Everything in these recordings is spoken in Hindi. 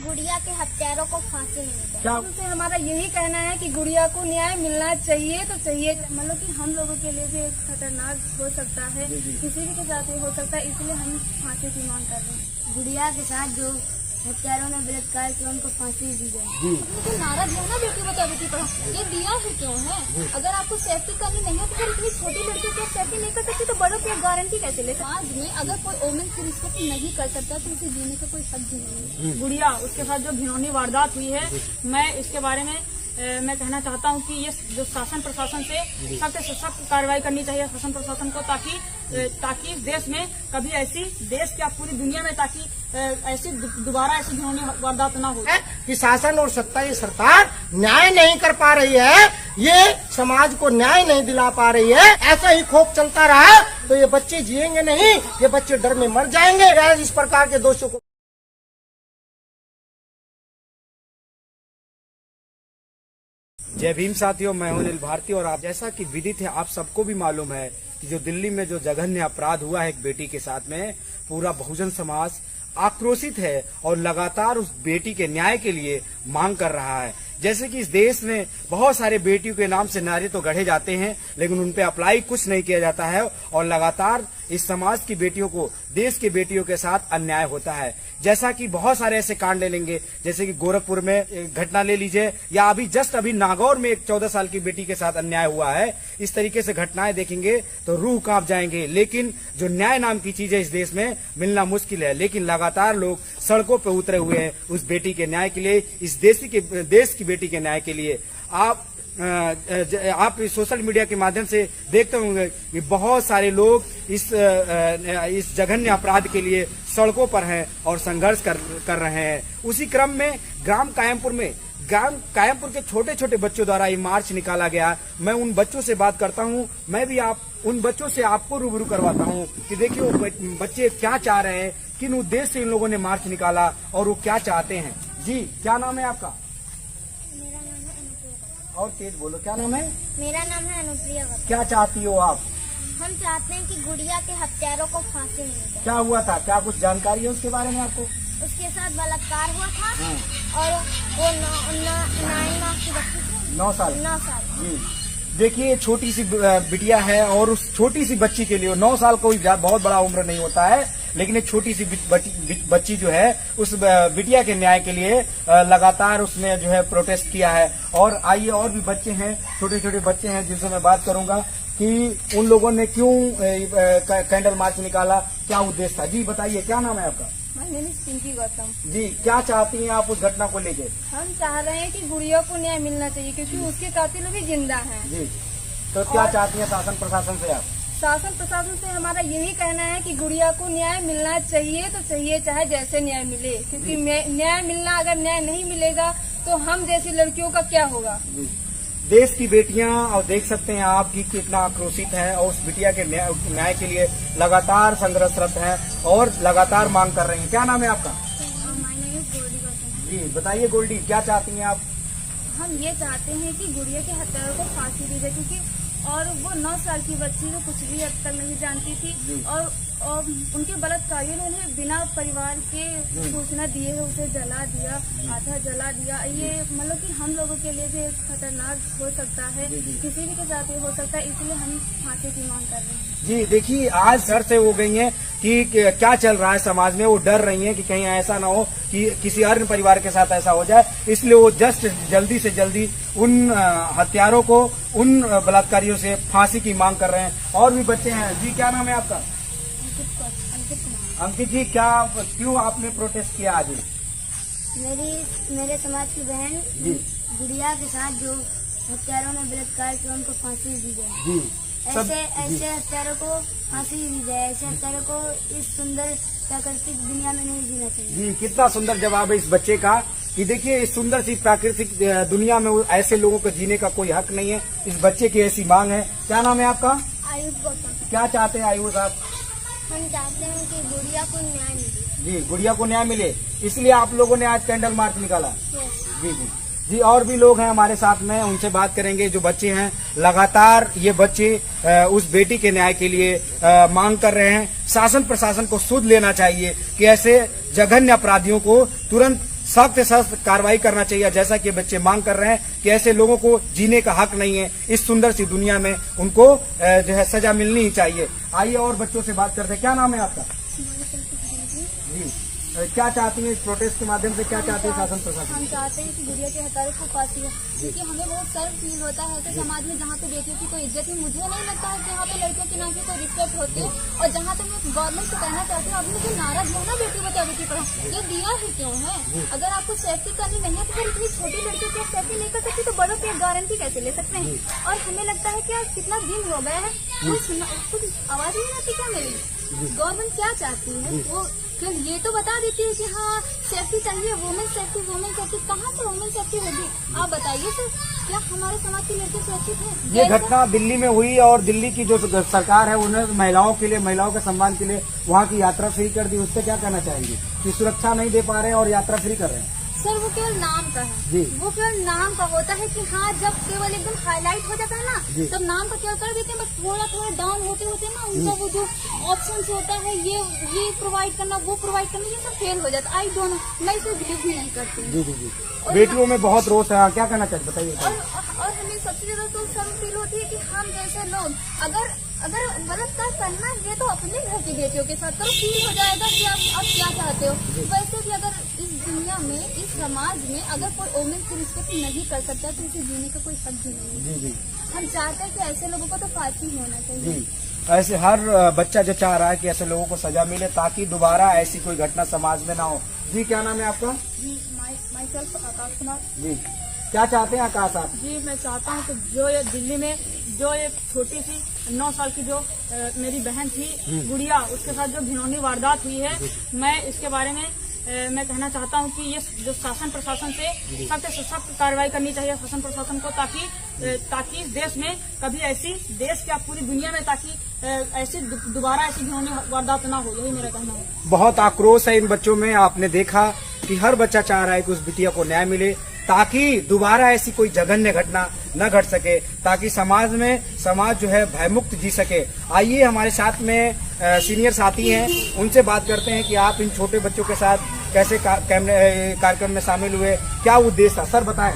गुड़िया के हत्यारों को फांसी मिली। क्या से हमारा यही कहना है कि गुड़िया को न्याय मिलना चाहिए तो चाहिए। मतलब कि हम लोगों के लिए भी एक खतरनाक हो सकता है, किसी भी के साथ ये हो सकता है, इसलिए हम फांसी की मांग कर रहे हैं। गुड़िया के साथ जो हत्यारों ने बलात्कार किया उनको फांसी दी जाए। जी तो नारा दिया ना बेटी बचाओ बेटी पढ़ाओ, ये दिया है क्यों है? अगर आपको सेफ्टी करनी नहीं है तो फिर इतनी छोटी लड़की को सेफ्टी नहीं कर सकती तो बड़ों की गारंटी कैसे ले? समाज में अगर कोई वोमेन की रिस्पेक्ट नहीं कर सकता तो उसे जीने का कोई हक भी नहीं है। गुड़िया उसके साथ जो घिनौनी वारदात हुई है, मैं इसके बारे में मैं कहना चाहता हूँ कि ये जो शासन प्रशासन से सख्त कार्रवाई करनी चाहिए शासन प्रशासन को, ताकि इस देश में कभी ऐसी, देश क्या पूरी दुनिया में, ताकि ऐसी दोबारा ऐसी घिनौनी वारदात न हो। कि शासन और सत्ता ये सरकार न्याय नहीं कर पा रही है, ये समाज को न्याय नहीं दिला पा रही है। ऐसा ही खौफ चलता रहा तो ये बच्चे जिएंगे नहीं, ये बच्चे डर में मर जाएंगे। इस प्रकार के दोषों को जय भीम साथियों, मैं हूं अनिल भारती और आप जैसा कि विदित है, आप सबको भी मालूम है कि जो दिल्ली में जो जघन्य अपराध हुआ है एक बेटी के साथ में, पूरा बहुजन समाज आक्रोशित है और लगातार उस बेटी के न्याय के लिए मांग कर रहा है। जैसे कि इस देश में बहुत सारे बेटियों के नाम से नारे तो गढ़े जाते हैं, लेकिन उन पे अप्लाई कुछ नहीं किया जाता है और लगातार इस समाज की बेटियों को, देश की बेटियों के साथ अन्याय होता है। जैसा कि बहुत सारे ऐसे कांड ले लेंगे, जैसे कि गोरखपुर में एक घटना ले लीजिए, या अभी नागौर में एक 14 साल की बेटी के साथ अन्याय हुआ है। इस तरीके से घटनाएं देखेंगे तो रूह कांप जाएंगे। लेकिन जो न्याय नाम की चीज है इस देश में मिलना मुश्किल है, लेकिन लगातार लोग सड़कों पर उतरे हुए हैं उस बेटी के न्याय के लिए, इस देश की बेटी के न्याय के लिए। आप सोशल मीडिया के माध्यम से देखते होंगे कि बहुत सारे लोग इस जघन्य अपराध के लिए सड़कों पर हैं और संघर्ष कर रहे हैं। उसी क्रम में ग्राम कायमपुर के छोटे छोटे बच्चों द्वारा ये मार्च निकाला गया। मैं उन बच्चों से बात करता हूं, मैं भी उन बच्चों से आपको रूबरू करवाता हूं कि देखिए वो बच्चे क्या चाह रहे हैं, किन उद्देश्य से इन लोगों ने मार्च निकाला और वो क्या चाहते हैं। जी, क्या नाम है आपका? मेरा नाम है अनुप्रिया। और तेज बोलो, क्या नाम है? मेरा नाम है अनुप्रिया। क्या चाहती हो आप? हम चाहते हैं कि गुड़िया के हत्यारों को फांसी मिल जाए। क्या हुआ था, क्या कुछ जानकारी है उसके बारे में आपको? उसके साथ बलात्कार हुआ था और वो 9 की बच्ची थी। 9 साल। 9 साल। जी, देखिए छोटी सी बिटिया है और उस छोटी सी बच्ची के लिए 9 साल कोई बहुत बड़ा उम्र नहीं होता है, लेकिन एक छोटी सी बच्ची जो है उस बिटिया के न्याय के लिए लगातार उसने जो है प्रोटेस्ट किया है। और आइए, और भी बच्चे हैं, छोटे छोटे बच्चे हैं जिनसे मैं बात करूंगा कि उन लोगों ने क्यों कैंडल मार्च निकाला, क्या उद्देश्य था। जी बताइए, क्या नाम है आपका? My name is Pinky Gautam. जी, क्या चाहती हैं आप उस घटना को लेके? हम चाह रहे हैं कि गुड़िया को न्याय मिलना चाहिए क्योंकि उसके कातिल भी जिंदा हैं। जी, तो क्या चाहती हैं शासन प्रशासन से आप? शासन प्रशासन से हमारा यही कहना है कि गुड़िया को न्याय मिलना चाहिए तो चाहिए, चाहे जैसे न्याय मिले, क्योंकि न्याय मिलना, अगर न्याय नहीं मिलेगा तो हम जैसी लड़कियों का क्या होगा। देश की बेटियां, और देख सकते हैं आप कि कितना आक्रोशित है और उस बिटिया के न्याय के लिए लगातार संघर्षरत है और लगातार मांग कर रही हैं। क्या नाम है आपका? My name is Goldy Gautam. जी बताइए गोल्डी, क्या चाहती हैं आप? हम ये चाहते हैं कि गुड़िया के हत्यारों को फांसी दी जाए, क्योंकि और वो 9 साल की बच्ची जो कुछ भी अब तक नहीं जानती थी और उनके बलात्कारियों ने उन्हें बिना परिवार के सूचना दिए हुए उसे जला दिया, आधा जला दिया। ये मतलब कि हम लोगों के लिए भी एक खतरनाक हो सकता है, किसी भी के साथ ये हो सकता है, इसलिए हम फांसी की मांग कर रहे हैं। जी देखिए, आज डर से हो गई हैं कि क्या चल रहा है समाज में, वो डर रही हैं कि कहीं ऐसा ना हो कि किसी अन्य परिवार के साथ ऐसा हो जाए, इसलिए वो जल्दी से जल्दी उन हत्यारों को, उन बलात्कारियों से फांसी की मांग कर रहे हैं। और भी बच्चे हैं। जी, क्या नाम है आपका? अंकित जी, क्यों आपने प्रोटेस्ट किया आज? मेरे समाज की बहन गुड़िया के साथ जो हत्यारों ने बलात्कार किया उनको फांसी दी जाए। जी, ऐसे हत्यारों को फांसी दी जाए। ऐसे हत्यारों को इस सुंदर प्राकृतिक दुनिया में नहीं जीना चाहिए। जी, कितना सुंदर जवाब है इस बच्चे का कि देखिए इस सुंदर सी प्राकृतिक दुनिया में ऐसे लोगों को जीने का कोई हक नहीं है। इस बच्चे की ऐसी मांग है। क्या नाम है आपका? आयुष गौतम। क्या चाहते हैं आयुष आप? हम चाहते हैं कि गुड़िया को न्याय मिले। जी, गुड़िया को न्याय मिले, इसलिए आप लोगों ने आज कैंडल मार्च निकाला। जी जी जी, और भी लोग हैं हमारे साथ में, उनसे बात करेंगे। जो बच्चे हैं, लगातार ये बच्चे उस बेटी के न्याय के लिए मांग कर रहे हैं। शासन प्रशासन को सुध लेना चाहिए कि ऐसे जघन्य अपराधियों को तुरंत सख्त से सख्त कार्रवाई करना चाहिए, जैसा कि बच्चे मांग कर रहे हैं कि ऐसे लोगों को जीने का हक नहीं है। इस सुंदर सी दुनिया में उनको जो है सजा मिलनी ही चाहिए। आइए और बच्चों से बात करते हैं। क्या नाम है आपका? जी, क्या चाहती हैं इस प्रोटेस्ट के माध्यम से, क्या चाहते हैं शासन प्रशासन? हम चाहते हैं कि गुड़िया के हत्यारों को फांसी हो, क्योंकि हमें बहुत सर्व फील होता है कि समाज में जहाँ पे बेटियों की कोई इज्जत नहीं, मुझे नहीं लगता है कि यहाँ पे लड़कियों की नाम की कोई रिस्पेक्ट होती है। और जहाँ तक मैं गवर्नमेंट से कहना चाहती हूँ, अपने जो नारा दिया ना बेटी बचाओ बेटी पढ़ाओ, ये दिया ही क्यों है? अगर आपको सेफ्टी करनी नहीं है तो फिर इतनी छोटी लड़कियों की सेफ्टी नहीं कर सकती तो बड़ों की गारंटी कैसे ले सकते हैं? और हमें लगता है कि आज कितना दिन हो गया है, कुछ आवाज नहीं आती क्या मेरी? गवर्नमेंट क्या चाहती है? वो फिर ये तो बता देती है कि हाँ सेफ्टी चाहिए, वुमेन सेफ्टी। कहाँ से वुमेन सेफ्टी होगी? आप बताइए सर, क्या हमारे समाज की लड़की सुरक्षित है? ये घटना दिल्ली में हुई और दिल्ली की जो सरकार है उन्होंने महिलाओं के लिए, महिलाओं के सम्मान के लिए वहाँ की यात्रा फ्री कर दी। उससे क्या कहना चाहेंगे कि सुरक्षा नहीं दे पा रहे हैं और यात्रा फ्री कर रहे हैं? सर वो केवल नाम का है, वो केवल नाम का होता है कि हाँ जब केवल एकदम हाईलाइट हो जाता है ना तब नाम का केवल कर देते हैं, बस थोड़ा थोड़ा डाउन होते होते ना उनका वो जो ऑप्शन होता है ये प्रोवाइड करना, वो प्रोवाइड करना, ये सब फेल हो जाता है। आई डोंट नो, मैं इसे बिलीव भी नहीं करती। जी। बेटियों में बहुत रोष है, क्या कहना चाहिए बताइए? और हमें सबसे ज्यादा तो शर्म फील होती है कि हम जैसे लोग अगर बलात्कार करना ये तो अपने घर की बेटियों के साथ करो, फील हो जाएगा कि आप क्या चाहते हो। वैसे भी अगर इस दुनिया में, इस समाज में अगर कोई वुमेन की रिस्पेक्ट नहीं कर सकता तो उसे जीने का कोई हक भी नहीं है। हम चाहते हैं कि ऐसे लोगों को तो फांसी होना चाहिए। ऐसे हर बच्चा जो चाह रहा है कि ऐसे लोगों को सजा मिले ताकि दोबारा ऐसी कोई घटना समाज में ना हो। जी, क्या नाम है आपका? जी, माई सेल्फ आकाश कुमार। जी, क्या चाहते हैं आकाश आप? जी, मैं चाहता हूँ कि जो ये दिल्ली में जो एक छोटी सी 9 साल की जो मेरी बहन थी गुड़िया, उसके साथ जो घिनौनी वारदात हुई है, मैं इसके बारे में मैं कहना चाहता हूँ कि ये जो शासन प्रशासन से सख्त कार्रवाई करनी चाहिए शासन प्रशासन को, ताकि इस देश में कभी ऐसी, देश क्या पूरी दुनिया में, ताकि ऐसी दोबारा ऐसी घिनौनी वारदात ना हो। यही मेरा कहना है। बहुत आक्रोश है इन बच्चों में। आपने देखा कि हर बच्चा चाह रहा है कि उस बिटिया को न्याय मिले ताकि दोबारा ऐसी कोई जघन्य घटना न घट सके, ताकि समाज जो है भयमुक्त जी सके। आइए हमारे साथ में सीनियर साथी हैं, उनसे बात करते हैं कि आप इन छोटे बच्चों के साथ कैसे कार्यक्रम में शामिल हुए, क्या उद्देश्य था? सर बताएं।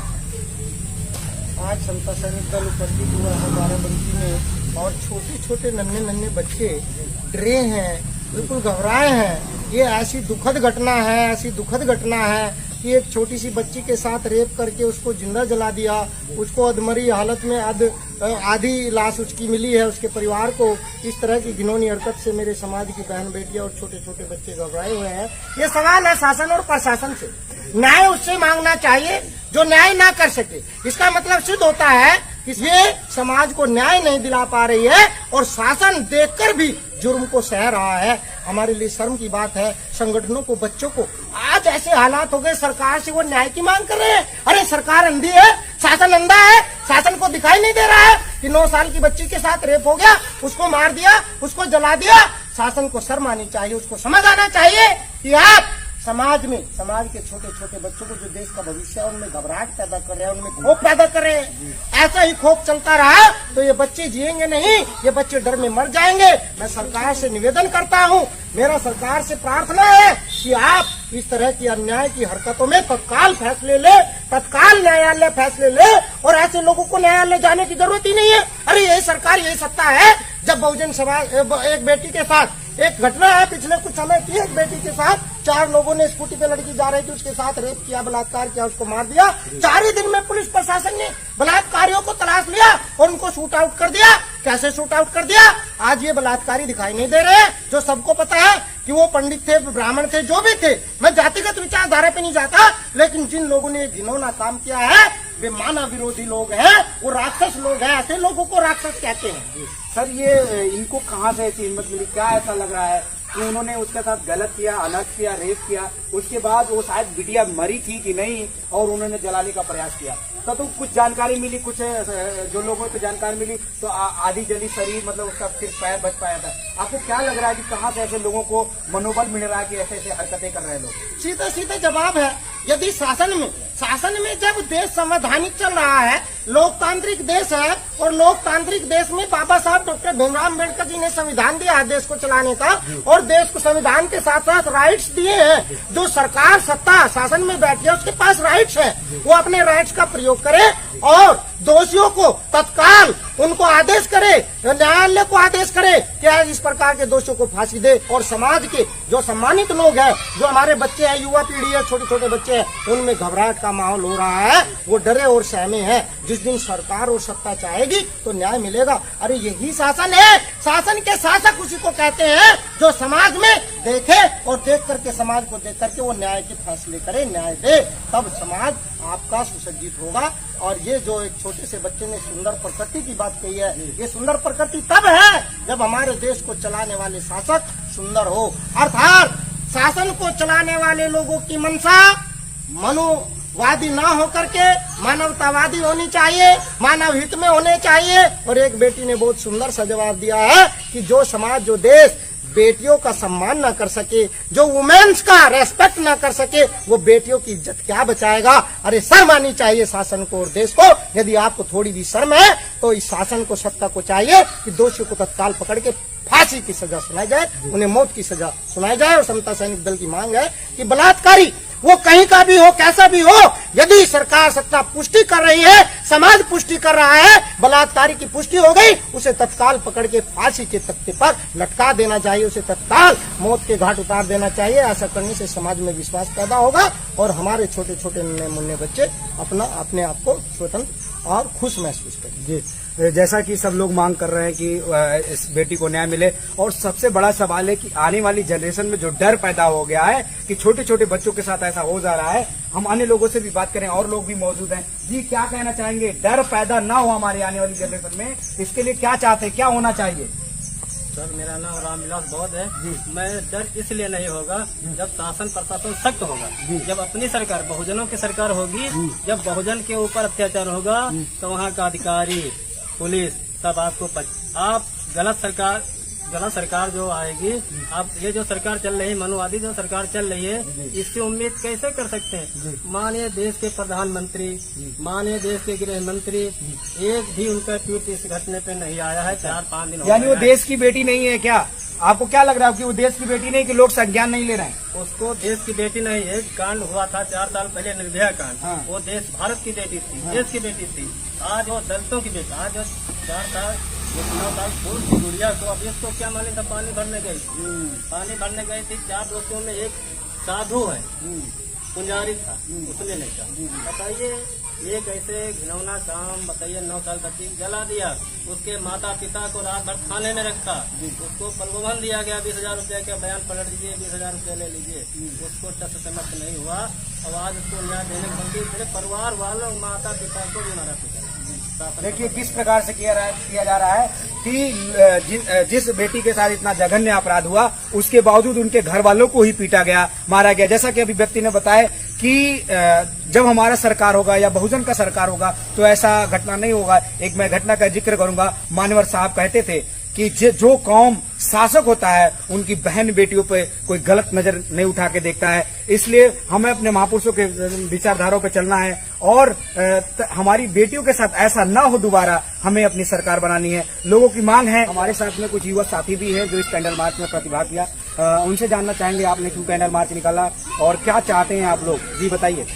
आज समता सैनिक दल उपस्थित हुआ है बाराबंकी में और छोटे छोटे नन्हे बच्चे डरे हैं, बिल्कुल घबराए हैं। ये ऐसी दुखद घटना है कि एक छोटी सी बच्ची के साथ रेप करके उसको जिंदा जला दिया, उसको अधमरी हालत में आधी लाश उसकी मिली है उसके परिवार को। इस तरह की घिनौनी हरकत से मेरे समाज की बहन बेटियां और छोटे छोटे बच्चे घबराए हुए हैं। ये सवाल है शासन और प्रशासन से, न्याय उससे मांगना चाहिए जो न्याय ना कर सके। इसका मतलब सिद्ध होता है कि ये समाज को न्याय नहीं दिला पा रही है और शासन देखकर भी जुर्म को सह रहा है। हमारे लिए शर्म की बात है। संगठनों को, बच्चों को आज ऐसे हालात हो गए, सरकार से वो न्याय की मांग कर रहे हैं। अरे सरकार अंधी है, शासन अंधा है, शासन को दिखाई नहीं दे रहा है कि 9 साल की बच्ची के साथ रेप हो गया, उसको मार दिया, उसको जला दिया। शासन को शर्म आनी चाहिए, उसको समझ आना चाहिए कि आप समाज के छोटे छोटे बच्चों को, जो देश का भविष्य है, उनमें घबराहट पैदा कर रहे हैं, उनमें खौफ पैदा कर रहे हैं। ऐसा ही खौफ चलता रहा तो ये बच्चे जिएंगे नहीं, ये बच्चे डर में मर जाएंगे। मैं सरकार से निवेदन करता हूँ, मेरा सरकार से प्रार्थना है कि आप इस तरह की अन्याय की हरकतों में तत्काल फैसले ले, तत्काल न्यायालय फैसले ले और ऐसे लोगों को न्यायालय जाने की जरूरत ही नहीं है। अरे यही सरकार, यही सत्ता है। जब बहुजन समाज एक बेटी के साथ एक घटना है पिछले कुछ समय की, एक बेटी के साथ 4 लोगों ने स्कूटी पे लड़की जा रही थी, उसके साथ रेप किया, बलात्कार किया, उसको मार दिया। 4 ही दिन में पुलिस प्रशासन ने बलात्कारियों को तलाश लिया और उनको शूट आउट कर दिया। कैसे शूट आउट कर दिया? आज ये बलात्कारी दिखाई नहीं दे रहे, जो सबको पता है कि वो पंडित थे, ब्राह्मण थे, जो भी थे। मैं जातिगत विचारधारा पे नहीं जाता, लेकिन जिन लोगों ने घिनौना काम किया है वे मानव विरोधी लोग हैं, वो राक्षस लोग हैं। ऐसे लोगों को राक्षस कहते हैं। सर, ये इनको कहाँ से ऐसी हिम्मत मिली? क्या ऐसा लग रहा है कि उन्होंने उसके साथ गलत किया, अनर्थ किया, रेप किया, उसके बाद वो शायद बिटिया मरी थी कि नहीं और उन्होंने जलाने का प्रयास किया? तो कुछ जानकारी मिली, कुछ जो लोगों को जानकारी मिली तो आधी जली शरीर, मतलब उसका सिर्फ पैर बच पाया था। आपको क्या लग रहा है कि कहाँ से ऐसे लोगों को मनोबल मिल रहा है कि ऐसे ऐसे हरकतें कर रहे हैं लोग? सीधे सीधे जवाब है, यदि शासन में जब देश संवैधानिक चल रहा है, लोकतांत्रिक देश है और लोकतांत्रिक देश में बाबा साहब डॉक्टर भीमराव अम्बेडकर जी ने संविधान दिया है देश को चलाने का, और देश को संविधान के साथ साथ राइट्स दिए हैं। जो सरकार सत्ता शासन में बैठी है उसके पास राइट्स है, वो अपने राइट्स का प्रयोग करे और दोषियों को तत्काल उनको आदेश करे, न्यायालय को आदेश करे कि इस प्रकार के दोषियों को फांसी दे। और समाज के जो सम्मानित लोग हैं, जो हमारे बच्चे हैं, युवा पीढ़ी है, छोटे छोटे बच्चे हैं, उनमें घबराहट का माहौल हो रहा है, वो डरे और सहमे हैं। जिस दिन सरकार और सत्ता चाहेगी तो न्याय मिलेगा। अरे यही शासन है, शासन के शासक उसी को कहते हैं जो समाज में देखे और देख करके समाज को देख करके वो न्याय के फैसले करे, न्याय दे, तब समाज आपका सुसज्जित होगा। और ये जो एक छोटे से बच्चे ने सुंदर प्रकृति की बात कही है, ये सुंदर प्रकृति तब है जब हमारे देश को चलाने वाले शासक सुंदर हो। अर्थात शासन को चलाने वाले लोगों की मंशा मनुवादी ना होकर के मानवतावादी होनी चाहिए, मानव हित में होने चाहिए। और एक बेटी ने बहुत सुंदर सा जवाब दिया है कि जो समाज, जो देश बेटियों का सम्मान न कर सके, जो वुमेन्स का रेस्पेक्ट न कर सके, वो बेटियों की इज्जत क्या बचाएगा। अरे शर्म आनी चाहिए शासन को और देश को। यदि आपको थोड़ी भी शर्म है तो इस शासन को, सत्ता को चाहिए कि दोषियों को तत्काल पकड़ के फांसी की सजा सुनाई जाए, उन्हें मौत की सजा सुनाई जाए। और समता सैनिक दल की मांग है कि बलात्कारी वो कहीं का भी हो, कैसा भी हो, यदि सरकार सत्ता पुष्टि कर रही है, समाज पुष्टि कर रहा है, बलात्कारी की पुष्टि हो गई, उसे तत्काल पकड़ के फांसी के तख्ते पर लटका देना चाहिए, उसे तत्काल मौत के घाट उतार देना चाहिए। ऐसा करने से समाज में विश्वास पैदा होगा और हमारे छोटे छोटे नन्हे मुन्ने बच्चे अपने आप को स्वतंत्र और खुश महसूस करेंगे। जी, जैसा कि सब लोग मांग कर रहे हैं कि इस बेटी को न्याय मिले, और सबसे बड़ा सवाल है कि आने वाली जनरेशन में जो डर पैदा हो गया है कि छोटे छोटे बच्चों के साथ ऐसा हो जा रहा है। हम अन्य लोगों से भी बात करें, और लोग भी मौजूद हैं। जी, क्या कहना चाहेंगे? डर पैदा ना हो हमारी आने वाली जनरेशन में, इसके लिए क्या चाहते हैं, क्या होना चाहिए? सर, मेरा नाम रामविलास बौद्ध है। मैं डर इसलिए नहीं होगा जब शासन प्रशासन सख्त होगा, जब अपनी सरकार, बहुजनों की सरकार होगी, जब बहुजन के ऊपर अत्याचार होगा तो वहाँ का अधिकारी, पुलिस सब आपको आप गलत सरकार जो आएगी, आप ये जो सरकार चल रही है, मनुवादी जो सरकार चल रही है, इसकी उम्मीद कैसे कर सकते हैं? माननीय देश के प्रधानमंत्री, माननीय देश के गृह मंत्री, एक भी उनका ट्वीट इस घटने पे नहीं आया है 4-5 दिन। यानी वो देश की बेटी नहीं है क्या? आपको क्या लग रहा है कि वो देश की बेटी नहीं, कि लोग संज्ञान नहीं ले रहे हैं? उसको देश की बेटी नहीं है। कांड हुआ था 4 साल पहले, निर्भया कांड। हाँ। वो देश भारत की बेटी थी, देश की बेटी थी। आज वो दलितों की बेटी, आज वो 4 साल 9 साल पूर्व की गुड़िया को, अब इसको क्या मालूम था, पानी भरने गई थी। 4 दोस्तों में एक साधु है, पुजारी था, उसने नहीं था। बताइए, ये कैसे घिनौना काम। बताइए, 9 साल बच्ची जला दिया, उसके माता पिता को रात भर थाने में रखा, उसको प्रलोभन दिया गया 20,000 रुपये का बयान पलट दीजिए, 20,000 रुपये ले लीजिए। उसको टस समर्थ नहीं हुआ। अब आज उसको न्याय देने बल्कि पूरे परिवार वालों, माता पिता को भी मारा पिता। देखिए किस प्रकार से किया जा रहा है कि जिस बेटी के साथ इतना जघन्य अपराध हुआ, उसके बावजूद उनके घर वालों को ही पीटा गया, मारा गया। जैसा कि अभी व्यक्ति ने बताया कि जब हमारा सरकार होगा या बहुजन का सरकार होगा तो ऐसा घटना नहीं होगा। एक मैं घटना का जिक्र करूंगा। मानवर साहब कहते थे कि जो कौम शासक होता है उनकी बहन बेटियों पे कोई गलत नजर नहीं उठा के देखता है। इसलिए हमें अपने महापुरुषों के विचारधाराओं पे चलना है और हमारी बेटियों के साथ ऐसा न हो दोबारा, हमें अपनी सरकार बनानी है। लोगों की मांग है। हमारे साथ में कुछ युवा साथी भी हैं जो इस कैंडल मार्च में प्रतिभाग किया। उनसे जानना चाहेंगे आपने क्यों कैंडल मार्च निकाला और क्या चाहते हैं आप लोग? जी बताइए,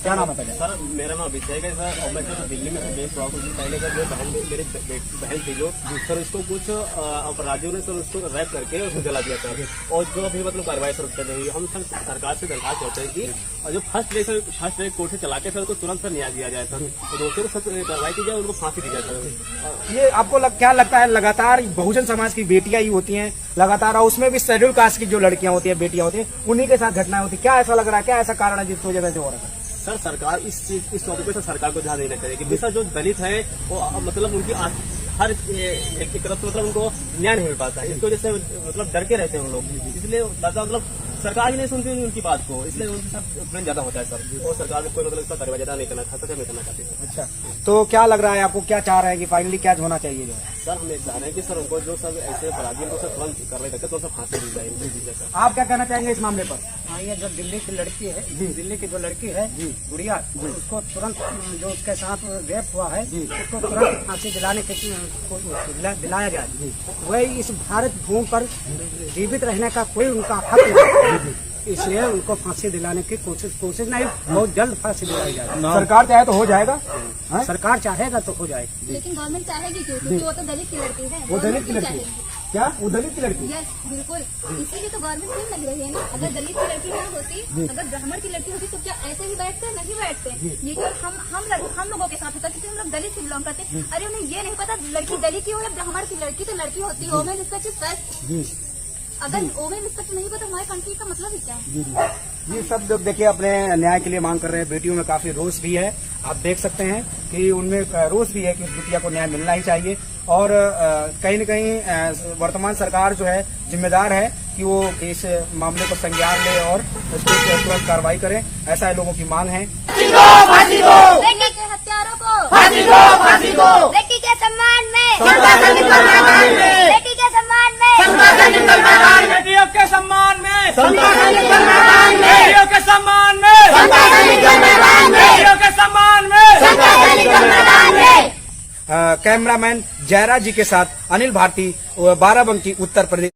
क्या नाम है? सर, मेरा नाम अभिषेक है सर, और मैं तो दिल्ली में बेस हुआ। कुछ दिन पहले का जो मेरी बहन थी जो सर, उसको कुछ अपराधियों ने सर उसको रैप करके उसको जला दिया सर। और जो अभी मतलब कार्रवाई सर कर रही है, हम सर सरकार से दरखास्त करते हैं कि और जो फर्स्ट रेक कोर्ट से चला के सर उसको तुरंत सर न्याय दिया जाए सर, और दोषियों को कार्रवाई की जाए, उनको फांसी दी जाए सर। ये आपको क्या लगता है, लगातार बहुजन समाज की बेटियां ही होती हैं लगातार, और उसमें भी शेड्यूल कास्ट की जो लड़कियां होती हैं, बेटियां होती हैं, उन्हीं के साथ घटनाएं होती है? क्या ऐसा लग रहा है, क्या ऐसा कारण है जिसकी वजह से हो रहा है? सर, सरकार इस टॉपिक पे सर सरकार को ध्यान देना चाहिए कि सर जो दलित है वो मतलब उनकी हर एक तरफ मतलब उनको न्याय नहीं मिल पाता है। इसकी वजह से मतलब डर के रहते हैं उन लोग, इसलिए दादा मतलब सरकार ही नहीं सुनती उनकी बात को, इसलिए उनके साथ उत्पीड़न ज्यादा होता है सर। और सरकार में कोई मतलब इसका कार्रवाई ज्यादा नहीं करना चाहता, नहीं करना चाहती है। अच्छा, तो क्या लग रहा है आपको, क्या चाह रहे हैं कि फाइनली क्या होना चाहिए जो है? सर हम ये चाह रहे हैं कि सर उनको जो सब ऐसे अपराधियों को सर तुरंत कार्रवाई करके तो सब फांसी दी जाए सर। आप क्या कहना चाहेंगे इस मामले पर? हाँ, ये जो दिल्ली की लड़की है, दिल्ली की जो लड़की है गुड़िया, उसको तुरंत जो उसके साथ रेप हुआ है उसको तुरंत फांसी दिलाने के दिलाया जाए। वही इस भारत भूमि पर जीवित रहने का कोई उनका हक नहीं, इसलिए उनको फांसी दिलाने की कोशिश नहीं, बहुत जल्द फांसी दिलाई जाए। सरकार चाहे तो हो जाएगा, सरकार चाहेगा तो हो जाएगी। लेकिन गवर्नमेंट चाहेगी क्यों? क्योंकि वो तो दलित की लड़की है। वो दलित की लड़की, क्या वो दलित की लड़की? यस, बिल्कुल, इसीलिए तो गवर्नमेंट क्यों लग रही है ना। अगर दलित की लड़की ना होती, अगर ब्राह्मण की लड़की होती तो क्या ऐसे ही बैठते? नहीं बैठते। ये तो हम लोगों के साथ होता, क्योंकि हम लोग दलित से बिलोंग करते। अरे उन्हें ये नहीं पता लड़की दलित की हो या ब्राह्मण की लड़की, तो लड़की होती है। Women respect is first. अगर वोमेन रिस्पेक्ट नहीं पता हमारे कंट्री का मतलब ही क्या है? ये सब लोग देखिए अपने न्याय के लिए मांग कर रहे हैं। बेटियों में काफी रोष भी है, आप देख सकते हैं कि उनमें रोष भी है कि बिटिया को न्याय मिलना ही चाहिए। और कहीं न कहीं वर्तमान सरकार जो है जिम्मेदार है कि वो इस मामले को संज्ञान ले और उसको तुरंत कार्रवाई करें, ऐसा लोगों की मांग है। लड़की के हत्यारों को फांसी दो, फांसी दो। लड़की के सम्मान में, लड़की के सम्मान में, बेटियों के सम्मान में, बेटियों के सम्मान में, बेटियों के सम्मान में। कैमरामैन जयराज जी के साथ अनिल भारती, बाराबंकी, उत्तर प्रदेश।